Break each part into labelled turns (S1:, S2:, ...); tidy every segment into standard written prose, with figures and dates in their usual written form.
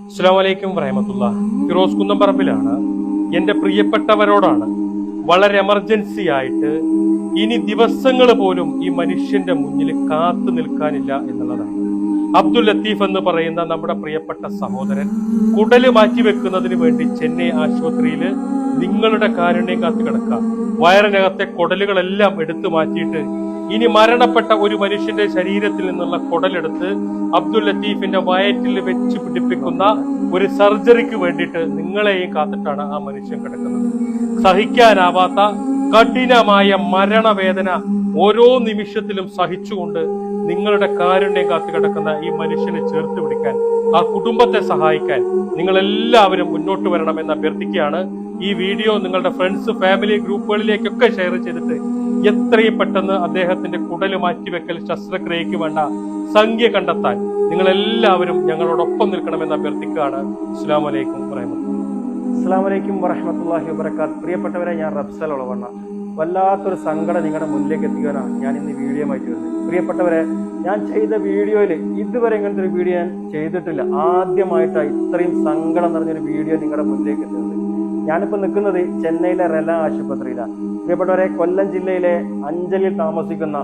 S1: അസ്സലാമു അലൈക്കും വറഹ്മത്തുള്ളാഹി. ഫിറോസ് കുന്നംപറമ്പിലാണ്. എൻ്റെ പ്രിയപ്പെട്ടവരോടാണ്, വളരെ എമർജൻസി ആയിട്ട് ഇനി ദിവസങ്ങൾ പോലും ഈ മനുഷ്യന്റെ മുന്നിൽ കാത്തു നിൽക്കാനില്ല എന്നുള്ളതാണ്. അബ്ദുൽ ലത്തീഫ് എന്ന് പറയുന്ന നമ്മുടെ പ്രിയപ്പെട്ട സഹോദരൻ കുടല് മാറ്റിവെക്കുന്നതിന് വേണ്ടി ചെന്നൈ ആശുപത്രിയിൽ നിങ്ങളുടെ കാരുണ്യം കാത്തു കിടക്കുക. വയറിനകത്തെ കുടലുകളെല്ലാം എടുത്തു മാറ്റിയിട്ട് ഇനി മരണപ്പെട്ട ഒരു മനുഷ്യന്റെ ശരീരത്തിൽ നിന്നുള്ള കുടലെടുത്ത് അബ്ദുൽ ലത്തീഫിന്റെ വയറ്റിൽ വെച്ച് പിടിപ്പിക്കുന്ന ഒരു സർജറിക്ക് വേണ്ടിയിട്ട് നിങ്ങളെയും കാത്തിട്ടാണ് ആ മനുഷ്യൻ കിടക്കുന്നത്. സഹിക്കാനാവാത്ത കഠിനമായ മരണവേദന ഓരോ നിമിഷത്തിലും സഹിച്ചുകൊണ്ട് നിങ്ങളുടെ കാരുണ്യം കാത്തു കിടക്കുന്ന ഈ മനുഷ്യനെ ചേർത്ത് പിടിക്കാൻ, ആ കുടുംബത്തെ സഹായിക്കാൻ നിങ്ങളെല്ലാവരും മുന്നോട്ട് വരണമെന്ന് അഭ്യർത്ഥിക്കുകയാണ്. ഈ വീഡിയോ നിങ്ങളുടെ ഫ്രണ്ട്സ്, ഫാമിലി ഗ്രൂപ്പുകളിലേക്കൊക്കെ ഷെയർ ചെയ്തിട്ട് എത്രയും പെട്ടെന്ന് അദ്ദേഹത്തിന്റെ കുടല് മാറ്റിവെക്കൽ ശസ്ത്രക്രിയയ്ക്ക് വേണ്ട സംഖ്യ കണ്ടെത്താൻ നിങ്ങളെല്ലാവരും ഞങ്ങളോടൊപ്പം നിൽക്കണമെന്ന് അഭ്യർത്ഥിക്കുകയാണ്. അസ്സലാമു അലൈക്കും വറഹ്മത്തുള്ളാഹി.
S2: അസ്സലാമു അലൈക്കും വറഹ്മത്തുള്ളാഹി വബറകാത്ത്. പ്രിയപ്പെട്ടവരെ, ഞാൻ റബ്സൽ ഒളവണ്ണ. വല്ലാത്തൊരു സങ്കടം നിങ്ങളുടെ മുന്നിലേക്ക് എത്തിക്കാനാണ് ഞാൻ ഇന്ന് വീഡിയോ ആയിട്ട് വരുന്നത്. പ്രിയപ്പെട്ടവരെ, ഞാൻ ചെയ്ത വീഡിയോയിൽ ഇതുവരെ ഇങ്ങനത്തെ ഒരു വീഡിയോ ഞാൻ ചെയ്തിട്ടില്ല. ആദ്യമായിട്ടാണ് ഇത്രയും സങ്കടം നിറഞ്ഞൊരു വീഡിയോ നിങ്ങളുടെ മുന്നിലേക്ക് എത്തുന്നത്. ഞാനിപ്പോൾ നിൽക്കുന്നത് ചെന്നൈയിലെ റെല ആശുപത്രിയിലാണ്. പ്രിയപ്പെട്ടവരെ, കൊല്ലം ജില്ലയിലെ അഞ്ചലിൽ താമസിക്കുന്ന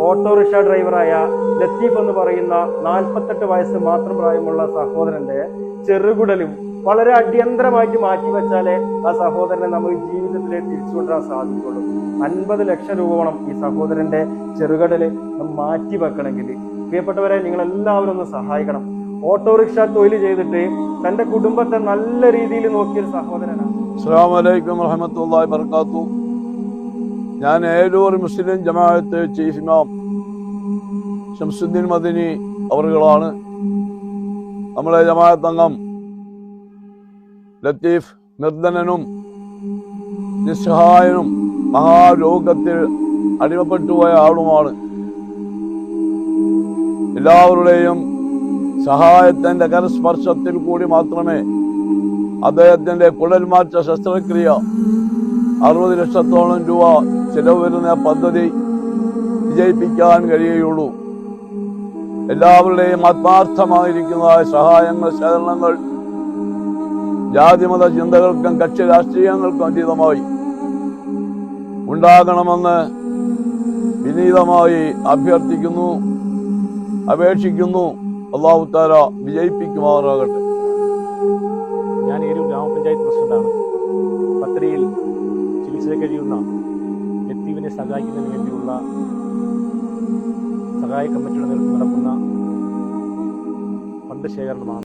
S2: ഓട്ടോറിക്ഷ ഡ്രൈവറായ ലത്തീഫ് എന്ന് പറയുന്ന 48 വയസ്സ് മാത്രം പ്രായമുള്ള സഹോദരന്റെ ചെറുകുടലും വളരെ അടിയന്തരമായിട്ട് മാറ്റിവെച്ചാലേ ആ സഹോദരനെ നമുക്ക് ജീവിതത്തിലേക്ക് തിരിച്ചുകൊണ്ടുവരാൻ സാധിക്കുള്ളൂ. 50 ലക്ഷം രൂപയോളം ഈ സഹോദരന്റെ ചെറുകടല് മാറ്റി വെക്കണമെങ്കിൽ പ്രിയപ്പെട്ടവരെ, നിങ്ങളെല്ലാവരും ഒന്ന് സഹായിക്കണം. ഓട്ടോറിക്ഷ തൊഴിൽ ചെയ്തിട്ട് തന്റെ കുടുംബത്തെ നല്ല രീതിയിൽ നോക്കിയൊരു സഹോദരനാണ്.
S3: അസ്സലാമു അലൈക്കും വറഹ്മത്തുള്ളാഹി വബറകാതുഹു. ഞാൻ ഏലൂർ മുസ്ലിം ജമാഅത്ത് ചീഫ് ഇമാം ശംസുദ്ദീൻ മദനി അവറുകളാണ്. നമ്മളെ ജമാഅത്ത് അംഗം ലത്തീഫ് നിർധനനും നിസ്സഹായനും മഹാരോഗത്തിൽ അടിമപ്പെട്ടുപോയ ആളുമാണ്. എല്ലാവരുടെയും സഹായത്തിന്റെ കരസ്പർശത്തിൽ കൂടി മാത്രമേ അദ്ദേഹത്തിന്റെ കുടൽമാറ്റ ശസ്ത്രക്രിയ 60 ലക്ഷത്തോളം രൂപ ചെലവ് വരുന്ന പദ്ധതി വിജയിപ്പിക്കാൻ കഴിയുകയുള്ളൂ. എല്ലാവരുടെയും ആത്മാർത്ഥമായിരിക്കുന്നതായ സഹായങ്ങൾ, ശരണങ്ങൾ ജാതിമത ചിന്തകൾക്കും കക്ഷി രാഷ്ട്രീയങ്ങൾക്കും അതീതമായി ഉണ്ടാകണമെന്ന് വിനീതമായി അഭ്യർത്ഥിക്കുന്നു, അപേക്ഷിക്കുന്നു. അല്ലാഹു തആല വിജയിപ്പിക്കുമാറാകട്ടെ.
S4: ഞാൻ ഏരൂർ ഗ്രാമപഞ്ചായത്ത് പ്രസിഡന്റാണ്. പത്തരയിൽ ചികിത്സ കഴിയുന്ന ലത്തീഫിനെ സഹായിക്കുന്നതിന് വേണ്ടിയുള്ള സഹായ കമ്മിറ്റിയുടെ നേതൃത്വം നടക്കുന്ന ഫണ്ട് ശേഖരണമാണ്.